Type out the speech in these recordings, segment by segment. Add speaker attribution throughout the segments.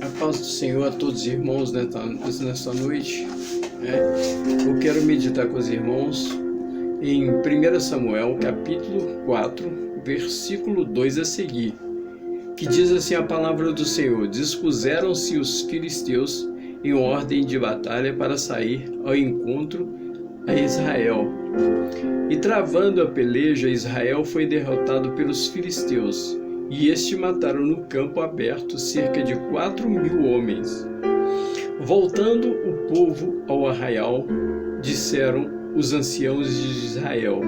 Speaker 1: A paz do Senhor a todos os irmãos nesta noite. Eu quero meditar com os irmãos em 1 Samuel, capítulo 4, versículo 2 a seguir, que diz assim a palavra do Senhor: Dispuseram-se os filisteus em ordem de batalha para sair ao encontro a Israel. E travando a peleja, Israel foi derrotado pelos filisteus, e estes mataram no campo aberto cerca de 4.000 homens. Voltando o povo ao arraial, disseram os anciãos de Israel: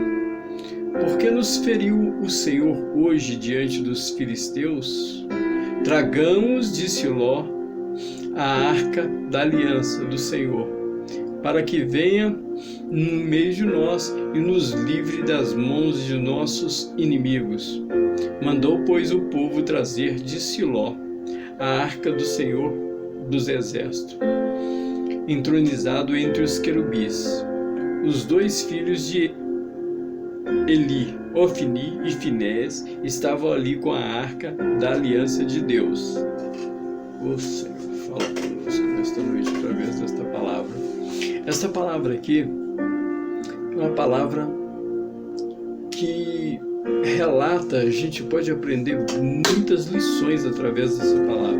Speaker 1: Por que nos feriu o Senhor hoje diante dos filisteus? Tragamos de Siló a arca da aliança do Senhor, para que venha no meio de nós e nos livre das mãos de nossos inimigos. Mandou, pois, o povo trazer de Siló a arca do Senhor dos exércitos, entronizado entre os querubins. Os dois filhos de Eli, Ofni e Finéias, estavam ali com a arca da aliança de Deus. O Senhor fala conosco nesta noite através desta palavra. Esta palavra aqui é uma palavra que relata, a gente pode aprender muitas lições através dessa palavra.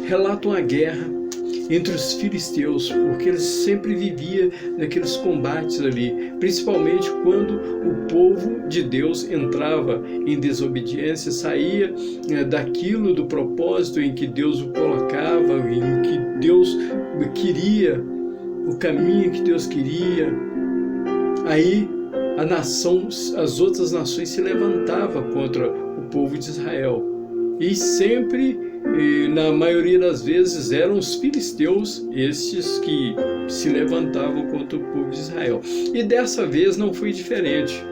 Speaker 1: Relata uma guerra entre os filisteus, porque eles sempre viviam naqueles combates ali, principalmente quando o povo de Deus entrava em desobediência, saía daquilo do propósito em que Deus o colocava, em que Deus queria, o caminho que Deus queria. Aí a nação, as outras nações se levantavam contra o povo de Israel. E sempre, na maioria das vezes, eram os filisteus estes que se levantavam contra o povo de Israel. E dessa vez não foi diferente.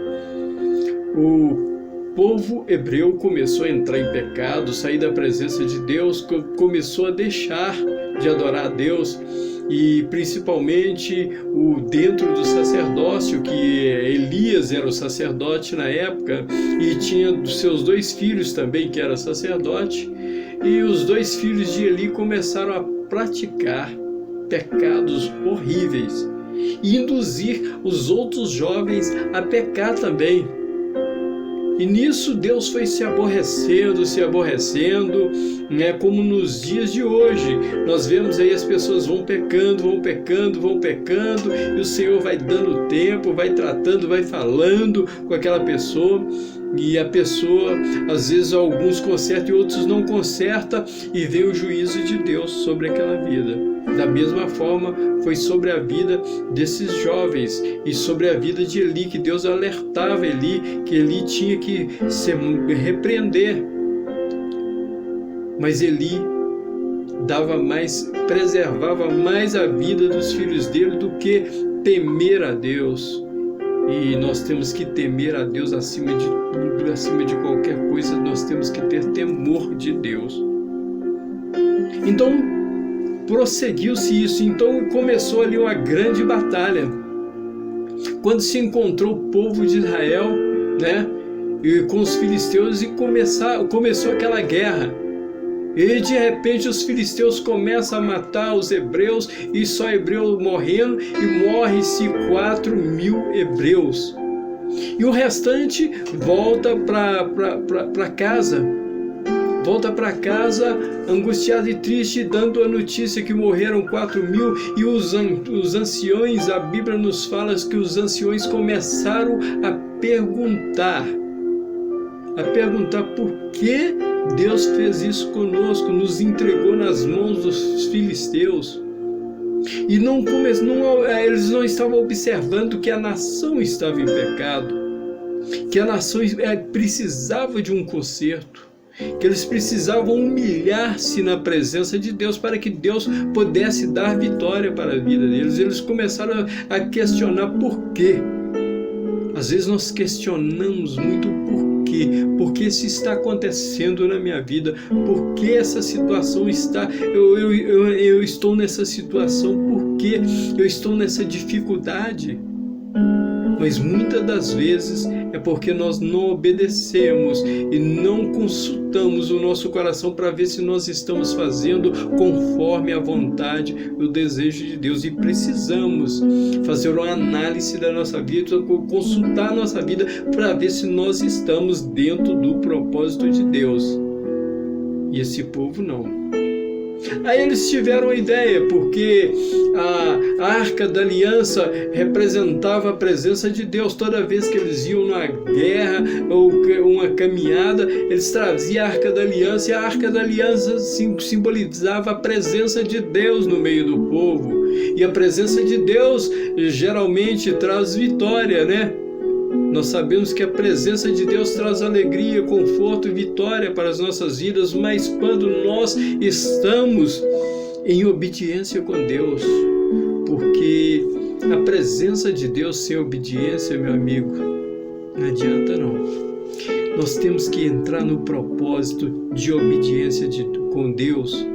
Speaker 1: O povo hebreu começou a entrar em pecado, sair da presença de Deus, começou a deixar de adorar a Deus, e principalmente dentro do sacerdócio, que Elias era o sacerdote na época, e tinha dos seus dois filhos também, que era sacerdote, e os dois filhos de Eli começaram a praticar pecados horríveis, e induzir os outros jovens a pecar também. E nisso Deus foi se aborrecendo, como nos dias de hoje. Nós vemos aí as pessoas vão pecando, e o Senhor vai dando tempo, vai tratando, vai falando com aquela pessoa, e a pessoa, às vezes alguns consertam e outros não consertam, e vem o juízo de Deus sobre aquela vida. Da mesma forma foi sobre a vida desses jovens e sobre a vida de Eli, que Deus alertava Eli, que Eli tinha que se repreender. Mas Eli preservava mais a vida dos filhos dele do que temer a Deus. E nós temos que temer a Deus acima de tudo, acima de qualquer coisa, nós temos que ter temor de Deus. Então, prosseguiu-se isso, então começou ali uma grande batalha. Quando se encontrou o povo de Israel, e com os filisteus, e começou aquela guerra. E de repente os filisteus começam a matar os hebreus, e só hebreu morrendo, e morre-se 4.000 hebreus. E o restante volta para casa. Volta para casa angustiado e triste, dando a notícia que morreram 4.000, e os anciões, a Bíblia nos fala que os anciões começaram a perguntar por que Deus fez isso conosco, nos entregou nas mãos dos filisteus. E eles não estavam observando que a nação estava em pecado, que a nação precisava de um conserto, que eles precisavam humilhar-se na presença de Deus para que Deus pudesse dar vitória para a vida deles. Eles começaram a questionar por quê. Às vezes nós questionamos muito o porquê. Por que isso está acontecendo na minha vida? Por que essa situação está... Eu estou nessa situação? Por que eu estou nessa dificuldade? Mas muitas das vezes é porque nós não obedecemos e não consultamos o nosso coração para ver se nós estamos fazendo conforme a vontade e o desejo de Deus. E precisamos fazer uma análise da nossa vida, consultar a nossa vida para ver se nós estamos dentro do propósito de Deus. E esse povo não. Aí eles tiveram a ideia, porque a Arca da Aliança representava a presença de Deus. Toda vez que eles iam numa guerra ou uma caminhada, eles traziam a Arca da Aliança, e a Arca da Aliança simbolizava a presença de Deus no meio do povo. E a presença de Deus geralmente traz vitória, né? Nós sabemos que a presença de Deus traz alegria, conforto e vitória para as nossas vidas, mas quando nós estamos em obediência com Deus, porque a presença de Deus sem obediência, meu amigo, não adianta não. Nós temos que entrar no propósito de obediência com Deus,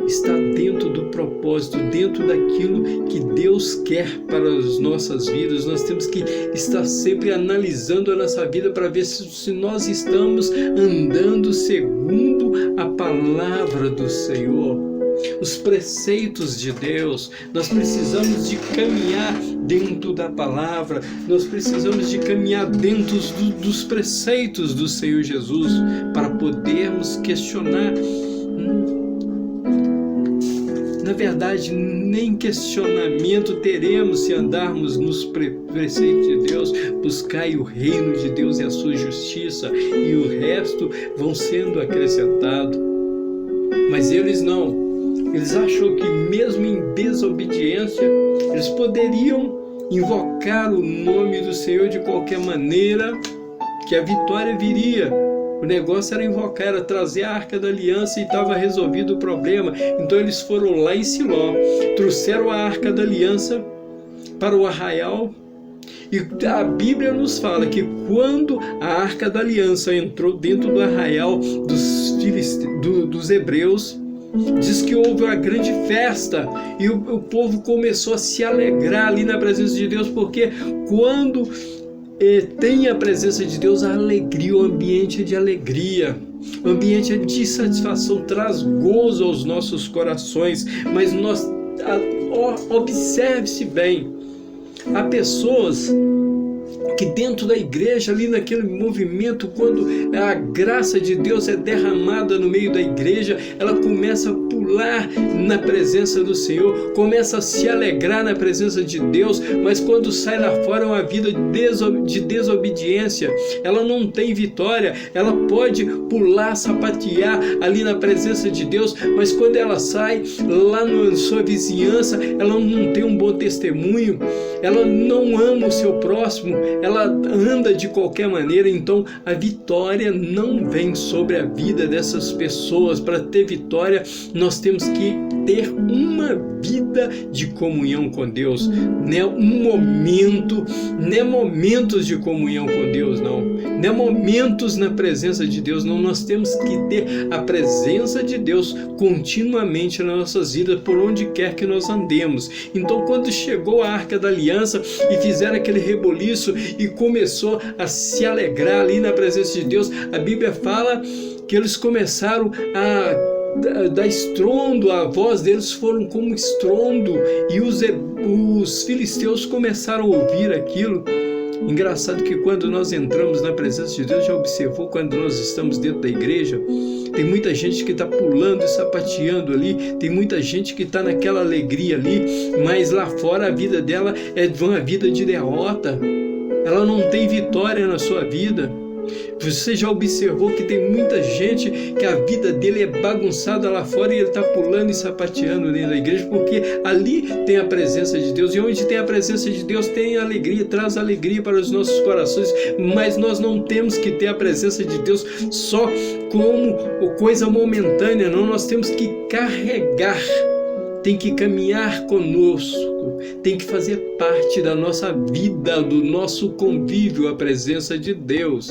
Speaker 1: está dentro do propósito, dentro daquilo que Deus quer para as nossas vidas. Nós temos que estar sempre analisando a nossa vida para ver se nós estamos andando segundo a palavra do Senhor, os preceitos de Deus. Nós precisamos de caminhar dentro da palavra, nós precisamos de caminhar dentro dos preceitos do Senhor Jesus para podermos questionar. Na verdade, nem questionamento teremos se andarmos nos preceitos de Deus. Buscai o reino de Deus e a sua justiça, e o resto vão sendo acrescentados. Mas eles não. Eles acham que mesmo em desobediência, eles poderiam invocar o nome do Senhor de qualquer maneira, que a vitória viria. O negócio era invocar, era trazer a Arca da Aliança e estava resolvido o problema. Então eles foram lá em Siló, trouxeram a Arca da Aliança para o arraial. E a Bíblia nos fala que quando a Arca da Aliança entrou dentro do arraial dos hebreus, diz que houve uma grande festa e o povo começou a se alegrar ali na presença de Deus, porque quando tem a presença de Deus, a alegria, o ambiente é de alegria, o ambiente é de satisfação, traz gozo aos nossos corações. Mas observe-se bem, há pessoas que dentro da igreja, ali naquele movimento, quando a graça de Deus é derramada no meio da igreja, ela começa a pular na presença do Senhor, começa a se alegrar na presença de Deus, mas quando sai lá fora é uma vida de desobediência, ela não tem vitória. Ela pode pular, sapatear ali na presença de Deus, mas quando ela sai lá na sua vizinhança, ela não tem um bom testemunho, ela não ama o seu próximo, ela anda de qualquer maneira. Então a vitória não vem sobre a vida dessas pessoas. Para ter vitória, nós temos que ter uma vida de comunhão com Deus, não é momentos de comunhão com Deus, não é momentos na presença de Deus, não. Nós temos que ter a presença de Deus continuamente nas nossas vidas, por onde quer que nós andemos. Então quando chegou a Arca da Aliança e fizeram aquele reboliço e começou a se alegrar ali na presença de Deus, a Bíblia fala que eles começaram a dar estrondo, a voz deles foram como estrondo, e os filisteus começaram a ouvir aquilo. Engraçado que quando nós entramos na presença de Deus, já observou, quando nós estamos dentro da igreja, tem muita gente que está pulando e sapateando ali, tem muita gente que está naquela alegria ali, mas lá fora a vida dela é uma vida de derrota, ela não tem vitória na sua vida. Você já observou que tem muita gente que a vida dele é bagunçada lá fora e ele está pulando e sapateando dentro da igreja, porque ali tem a presença de Deus, e onde tem a presença de Deus tem alegria, traz alegria para os nossos corações. Mas nós não temos que ter a presença de Deus só como coisa momentânea, não. Nós temos que carregar, tem que caminhar conosco, tem que fazer parte da nossa vida, do nosso convívio, a presença de Deus.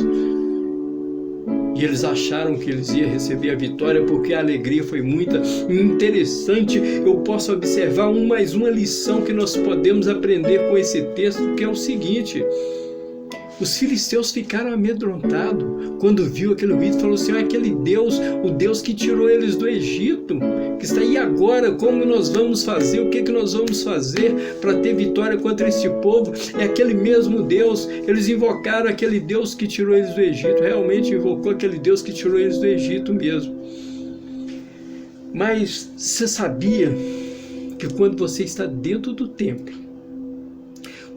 Speaker 1: E eles acharam que eles iam receber a vitória porque a alegria foi muita. Interessante, eu posso observar mais uma lição que nós podemos aprender com esse texto, que é o seguinte: Os filisteus ficaram amedrontados quando viu aquele ídolo. Falou assim: aquele Deus, o Deus que tirou eles do Egito, que está aí agora, como nós vamos fazer? O que nós vamos fazer para ter vitória contra este povo? É aquele mesmo Deus. Eles invocaram aquele Deus que tirou eles do Egito. Realmente invocou aquele Deus que tirou eles do Egito mesmo. Mas você sabia que quando você está dentro do templo,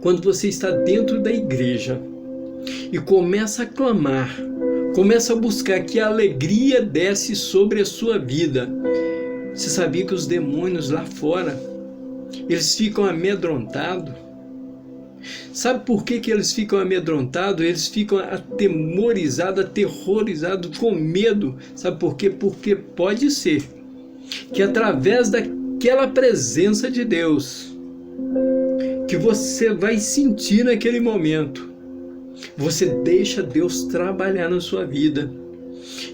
Speaker 1: quando você está dentro da igreja e começa a clamar, começa a buscar que a alegria desce sobre a sua vida, você sabia que os demônios lá fora, eles ficam amedrontados? Sabe por que eles ficam amedrontados? Eles ficam atemorizados, aterrorizados, com medo. Sabe por quê? Porque pode ser que através daquela presença de Deus que você vai sentir naquele momento, você deixa Deus trabalhar na sua vida.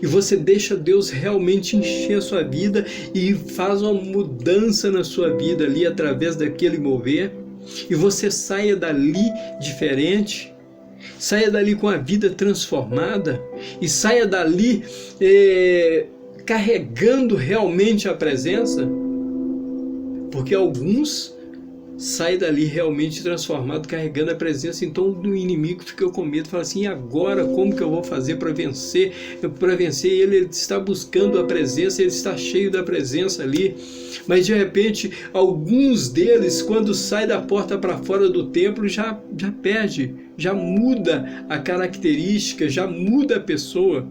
Speaker 1: E você deixa Deus realmente encher a sua vida e faz uma mudança na sua vida ali através daquele mover. E você saia dali diferente, saia dali com a vida transformada e saia dali carregando realmente a presença. Porque alguns saem dali realmente transformados, carregando a presença. Então o inimigo fica com medo, fala assim: e agora como que eu vou fazer para vencer? Para vencer ele está buscando a presença, ele está cheio da presença ali. Mas de repente alguns deles, quando sai da porta para fora do templo, já perde, já muda a característica, já muda a pessoa.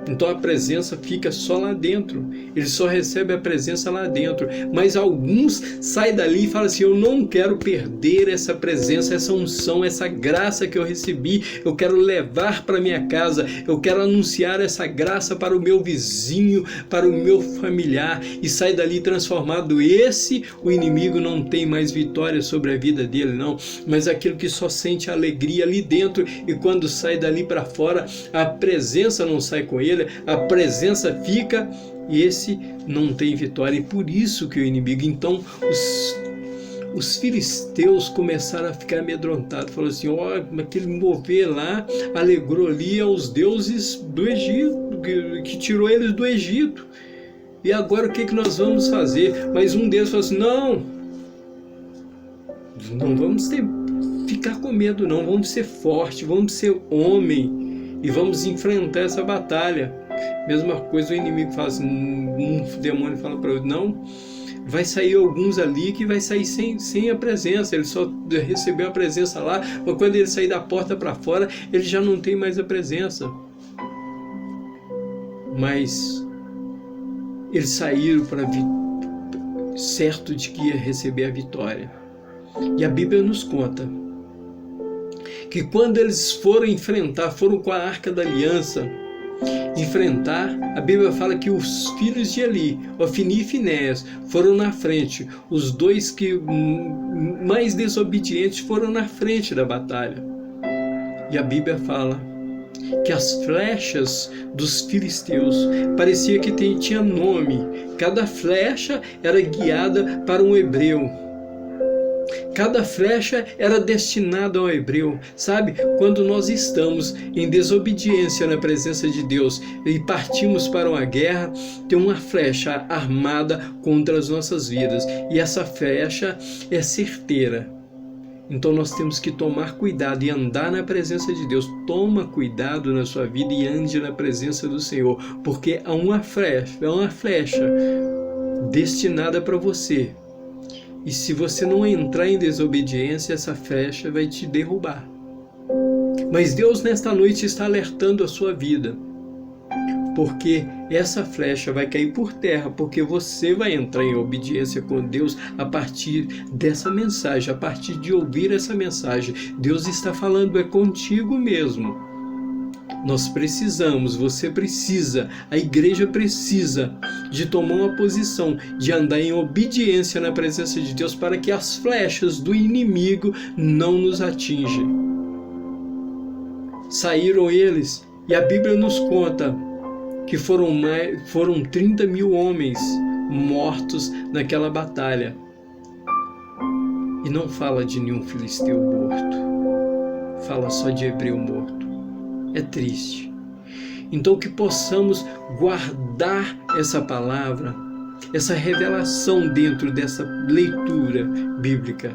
Speaker 1: Então a presença fica só lá dentro, ele só recebe a presença lá dentro. Mas alguns saem dali e falam assim: eu não quero perder essa presença, essa unção, essa graça que eu recebi, eu quero levar para minha casa, eu quero anunciar essa graça para o meu vizinho, para o meu familiar, e sai dali transformado. O inimigo não tem mais vitória sobre a vida dele, não, mas aquele que só sente alegria ali dentro, e quando sai dali para fora, a presença não sai com ele, a presença fica, e esse não tem vitória. E por isso que o inimigo, então os filisteus começaram a ficar amedrontados, falaram assim: aquele mover lá alegrou ali aos deuses do Egito, que tirou eles do Egito, e agora o que nós vamos fazer? Mas um deles falou assim: não vamos ficar com medo não, vamos ser fortes, vamos ser homem, e vamos enfrentar essa batalha. Mesma coisa o inimigo fala assim, um demônio fala para ele: não, vai sair alguns ali que vai sair sem a presença, ele só recebeu a presença lá, mas quando ele sair da porta para fora, ele já não tem mais a presença. Mas eles saíram certo de que ia receber a vitória. E a Bíblia nos conta que quando eles foram com a Arca da Aliança enfrentar, a Bíblia fala que os filhos de Eli, Ofni e Finéias, foram na frente. Os dois que mais desobedientes foram na frente da batalha. E a Bíblia fala que as flechas dos filisteus parecia que tinha nome. Cada flecha era guiada para um hebreu. Cada flecha era destinada ao hebreu. Sabe, quando nós estamos em desobediência na presença de Deus e partimos para uma guerra, tem uma flecha armada contra as nossas vidas, e essa flecha é certeira. Então nós temos que tomar cuidado e andar na presença de Deus. Toma cuidado na sua vida e ande na presença do Senhor, porque há uma flecha destinada para você. E se você não entrar em desobediência, essa flecha vai te derrubar. Mas Deus nesta noite está alertando a sua vida, porque essa flecha vai cair por terra, porque você vai entrar em obediência com Deus a partir dessa mensagem, a partir de ouvir essa mensagem. Deus está falando, é contigo mesmo. Nós precisamos, você precisa, a igreja precisa de tomar uma posição, de andar em obediência na presença de Deus, para que as flechas do inimigo não nos atinjam. Saíram eles, e a Bíblia nos conta que foram 30 mil homens mortos naquela batalha. E não fala de nenhum filisteu morto. fala só de hebreu morto. É triste. Então que possamos guardar essa palavra, essa revelação dentro dessa leitura bíblica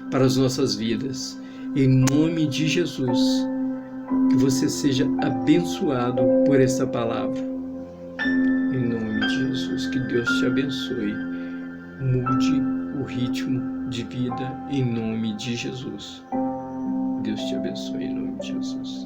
Speaker 1: para as nossas vidas. Em nome de Jesus, que você seja abençoado por essa palavra. Em nome de Jesus, que Deus te abençoe. Mude o ritmo de vida em nome de Jesus. Deus te abençoe em nome de Jesus.